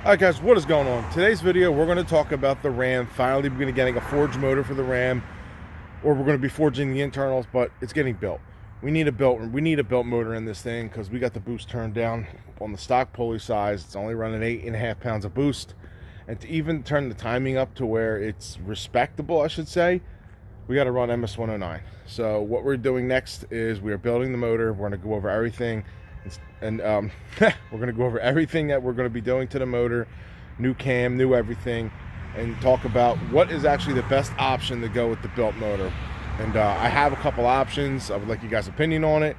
Alright guys, what is going on? Today's video we're going to talk about the Ram. Finally we're going to be getting a forged motor for the Ram, or we're going to be forging the internals, but it's getting built. We need a built motor in this thing because we got the boost turned down on the stock pulley size. It's only running 8.5 pounds of boost, and to even turn the timing up to where it's respectable, I should say, we got to run MS-109. So what we're doing next is we are building the motor. We're going to go over everything. And we're going to go over everything that we're going to be doing to the motor, new cam, new everything, and talk about what is actually the best option to go with the built motor. And I have a couple options. I would like you guys' opinion on it.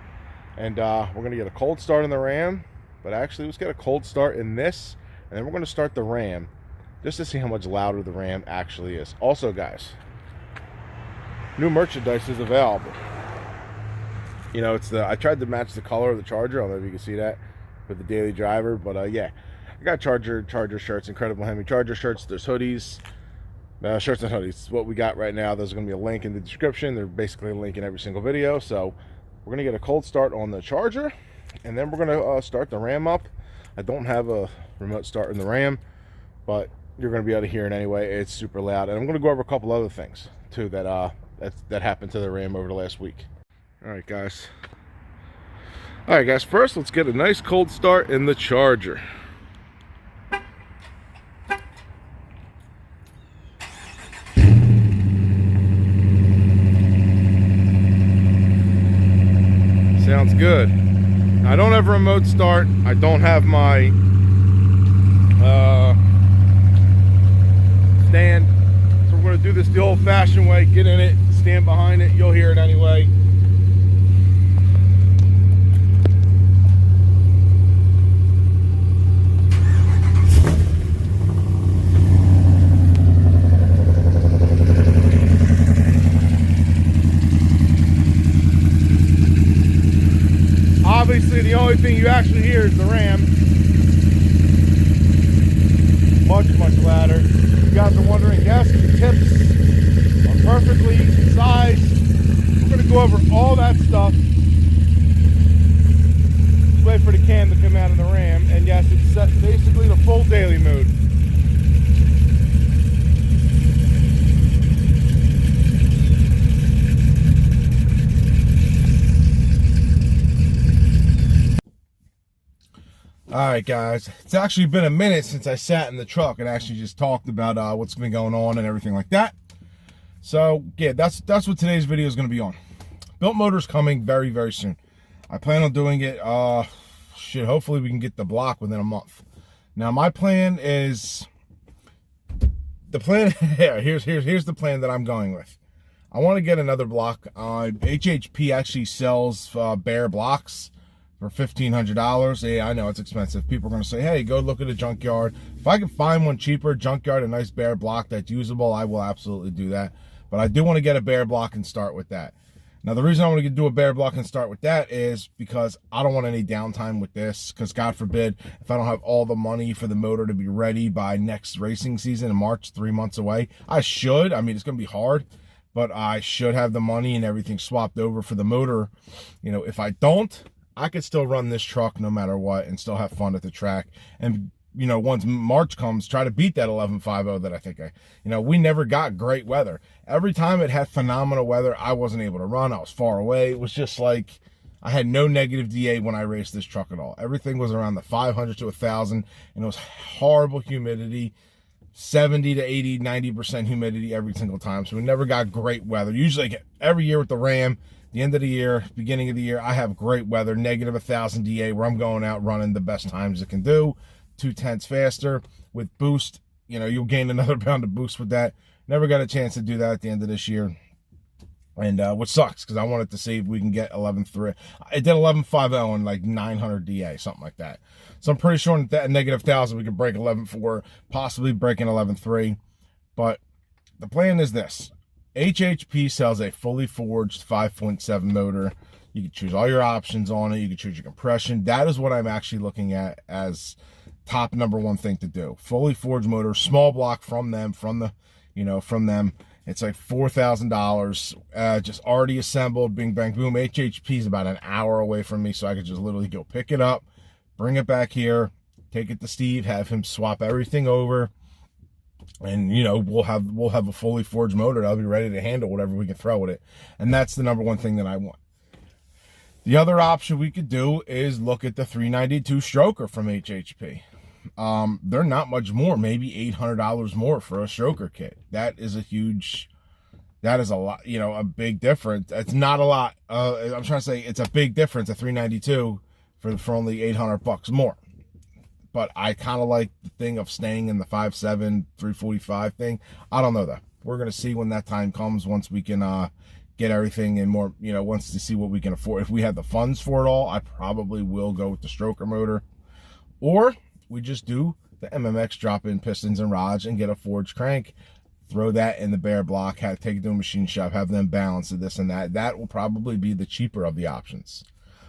And we're going to get a cold start in the Ram, but actually let's get a cold start in this, and then we're going to start the Ram just to see how much louder the Ram actually is. Also guys, new merchandise is available. You know, it's I tried to match the color of the Charger. I don't know if you can see that with the daily driver, but yeah, I got Charger shirts, incredible HEMI Charger shirts. There's hoodies, shirts and hoodies. It's what we got right now. There's going to be a link in the description. They're basically a link in every single video. So we're going to get a cold start on the Charger, and then we're going to start the Ram up. I don't have a remote start in the Ram, but you're going to be able to hear it anyway. It's super loud, and I'm going to go over a couple other things too that happened to the Ram over the last week. Alright guys, first let's get a nice cold start in the Charger. Sounds good. I don't have a remote start. I don't have my stand, so we're going to do this the old-fashioned way. Get in it, stand behind it, you'll hear it anyway. Obviously, the only thing you actually hear is the Ram. Much louder. You guys are wondering, yes, the tips are perfectly sized. We're going to go over all that stuff. Just wait for the cam to come out of the Ram. And yes, it's set basically the full daily mode. Alright guys, it's actually been a minute since I sat in the truck and actually just talked about what's been going on and everything like that. So yeah, that's what today's video is going to be on. Built motor's coming very soon. I plan on doing it, hopefully we can get the block within a month. Now my plan is, here's the plan that I'm going with. I want to get another block. HHP actually sells bare blocks for $1,500. Yeah, I know it's expensive. People are going to say, hey, go look at a junkyard. If I can find one cheaper, junkyard, a nice bare block that's usable, I will absolutely do that. But I do want to get a bare block and start with that. Now, the reason I want to do a bare block and start with that is because I don't want any downtime with this, because God forbid, if I don't have all the money for the motor to be ready by next racing season in March, 3 months away. I should. I mean, it's going to be hard, but I should have the money and everything swapped over for the motor. You know, if I don't, I could still run this truck no matter what and still have fun at the track. And, you know, once March comes, try to beat that 11.50 that I think we never got great weather. Every time it had phenomenal weather, I wasn't able to run. I was far away. It was just like I had no negative DA when I raced this truck at all. Everything was around the 500 to 1,000, and it was horrible humidity, 70 to 80, 90% humidity every single time. So we never got great weather. Usually every year with the Ram, the end of the year, beginning of the year, I have great weather, negative 1,000 DA, where I'm going out running the best times it can do, 0.2 faster with boost. You know, you'll gain another pound of boost with that. Never got a chance to do that at the end of this year, and which sucks because I wanted to see if we can get 11.3. I did 11.50 and like 900 DA, something like that. So I'm pretty sure that negative 1,000 we could break 11.4, possibly breaking 11.3. But the plan is this. HHP sells a fully forged 5.7 motor. You can choose all your options on it. You can choose your compression. That is what I'm actually looking at as top #1 thing to do. Fully forged motor, small block from them, from them. It's like $4,000, just already assembled, bing, bang, boom. HHP is about an hour away from me, so I could just literally go pick it up, bring it back here, take it to Steve, have him swap everything over, and, you know, we'll have a fully forged motor that'll be ready to handle whatever we can throw at it. And that's the number one thing that I want. The other option we could do is look at the 392 stroker from HHP. They're not much more, maybe $800 more for a stroker kit. That is a lot, you know, a big difference. It's not a lot. I'm trying to say it's a big difference, a 392 for only $800 more. But I kind of like the thing of staying in the 5.7, 345 thing. I don't know though. We're going to see when that time comes, once we can get everything in more, you know, once to see what we can afford. If we have the funds for it all, I probably will go with the stroker motor. Or we just do the MMX drop-in pistons and rods and get a forged crank, throw that in the bare block, take it to a machine shop, have them balance it, this and that. That will probably be the cheaper of the options.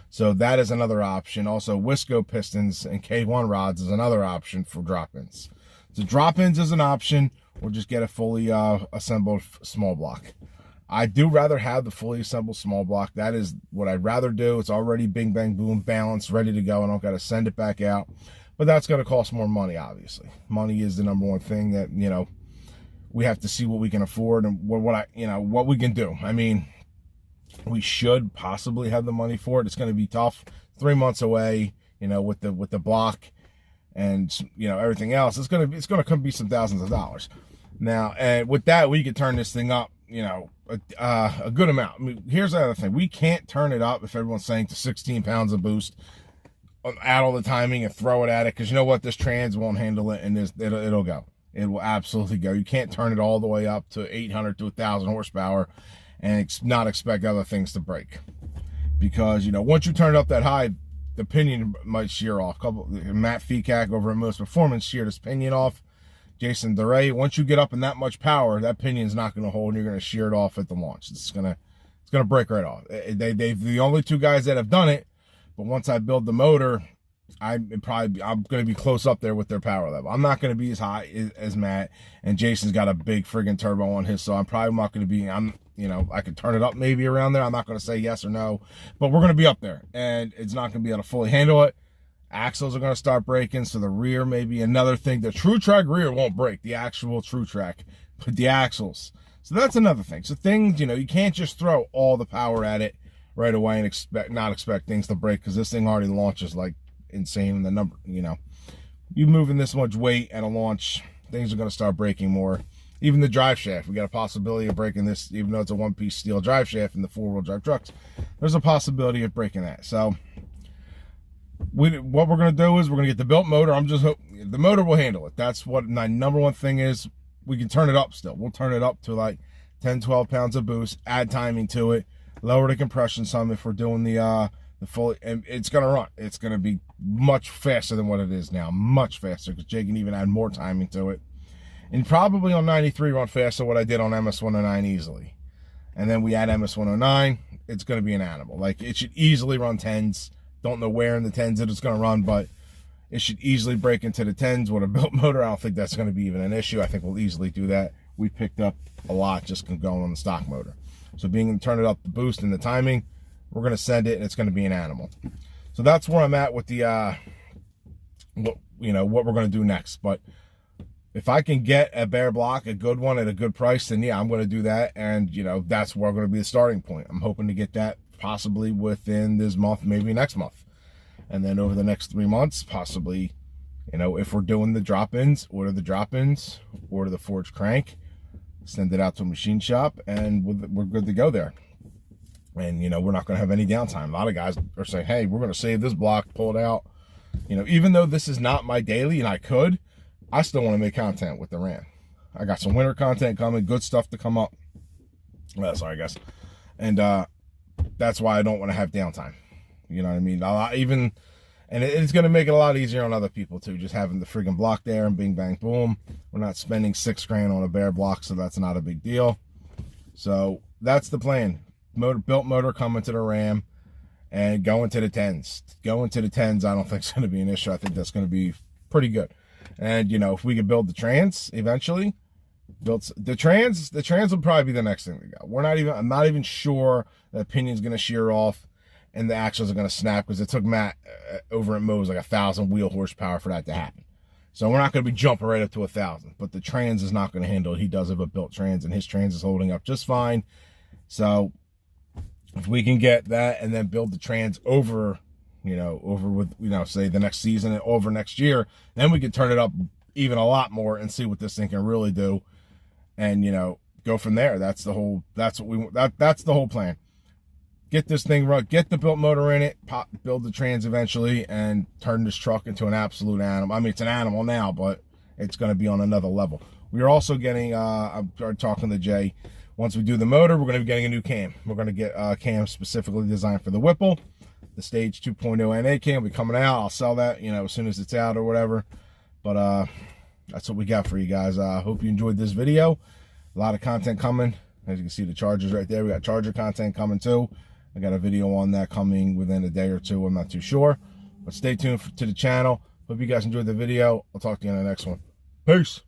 So that is another option. Also, Wisco pistons and K1 rods is another option for drop-ins. So drop-ins is an option, or just get a fully assembled small block. I do rather have the fully assembled small block. That is what I'd rather do. It's already bing, bang, boom, balanced, ready to go. I don't got to send it back out. But that's going to cost more money, obviously. Money is the number one thing that, you know, we have to see what we can afford and what we can do. I mean, we should possibly have the money for it. It's going to be tough. 3 months away, you know, with the block and, you know, everything else. It's going to come be some thousands of dollars. Now, and with that, we could turn this thing up, you know, a good amount. I mean, here's the other thing. We can't turn it up if everyone's saying to 16 pounds of boost, add all the timing and throw it at it, because you know what, this trans won't handle it, and it'll go. It will absolutely go. You can't turn it all the way up to 800 to 1,000 horsepower and not expect other things to break, because, you know, once you turn it up that high, the pinion might shear off. Matt Fecack over at Most Performance sheared his pinion off. Jason DeRay, once you get up in that much power, that pinion's not going to hold, and you're going to shear it off at the launch. It's going to break right off. They've the only two guys that have done it. But once I build the motor, I'm going to be close up there with their power level. I'm not going to be as high as Matt, and Jason's got a big friggin' turbo on his, so I'm probably not going to be, you know, I could turn it up maybe around there. I'm not going to say yes or no, but we're going to be up there, and it's not going to be able to fully handle it. Axles are going to start breaking, so the rear may be another thing. The True Track rear won't break, the actual True Track, but the axles. So that's another thing. So things, you know, you can't just throw all the power at it right away and not expect things to break, because this thing already launches like insane. And the number, you know, you moving this much weight at a launch, things are going to start breaking more. Even the drive shaft, we got a possibility of breaking this, even though it's a one-piece steel drive shaft in the four-wheel drive trucks. There's a possibility of breaking that. So what we're going to do is we're going to get the built motor. I'm just hoping the motor will handle it. That's what my number one thing is. We can turn it up still. We'll turn it up to like 10, 12 pounds of boost, add timing to it, lower the compression some if we're doing the full, and it's going to run. It's going to be much faster than what it is now, much faster, because Jay can even add more timing to it. And probably on 93 run faster what I did on MS-109 easily. And then we add MS-109, it's going to be an animal. Like, it should easily run 10s. Don't know where in the 10s it's going to run, but it should easily break into the 10s with a built motor. I don't think that's going to be even an issue. I think we'll easily do that. We picked up a lot just going on the stock motor. So being able to turn it up, the boost and the timing, we're going to send it, and it's going to be an animal. So that's where I'm at with the, what we're going to do next. But if I can get a bare block, a good one at a good price, then yeah, I'm going to do that. And, you know, that's where going to be the starting point. I'm hoping to get that possibly within this month, maybe next month. And then over the next 3 months, possibly, you know, if we're doing the drop-ins, order the forged crank, send it out to a machine shop, and we're good to go there. And, you know, we're not going to have any downtime. A lot of guys are saying, hey, we're going to save this block, pull it out. You know, even though this is not my daily, and I still want to make content with the Ram. I got some winter content coming, good stuff to come up. Sorry, guys. And that's why I don't want to have downtime. You know what I mean? And it's going to make it a lot easier on other people too, just having the friggin' block there and bing, bang, boom. We're not spending $6,000 on a bare block, so that's not a big deal. So that's the plan. Built motor coming to the Ram and going to the 10s. Going to the 10s, I don't think it's going to be an issue. I think that's going to be pretty good. And, you know, if we could build the trans eventually, the trans will probably be the next thing to go. I'm not even sure that pinion's going to shear off. and the axles are going to snap, because it took Matt over at Moe's like 1,000 wheel horsepower for that to happen. So we're not going to be jumping right up to 1,000, but the trans is not going to handle it. He does have a built trans, and his trans is holding up just fine. So if we can get that and then build the trans over, over with, say the next season and over next year, then we can turn it up even a lot more and see what this thing can really do, and go from there. That's the whole plan. Get this thing run, get the built motor in it, build the trans eventually, and turn this truck into an absolute animal. I mean, it's an animal now, but it's going to be on another level. We are also getting, I'm talking to Jay, once we do the motor, we're going to be getting a new cam. We're going to get a cam specifically designed for the Whipple. The Stage 2.0 NA cam will be coming out. I'll sell that, as soon as it's out or whatever. But that's what we got for you guys. Hope you enjoyed this video. A lot of content coming. As you can see, the chargers right there. We got charger content coming too. I got a video on that coming within a day or two. I'm not too sure. But stay tuned to the channel. Hope you guys enjoyed the video. I'll talk to you in the next one. Peace.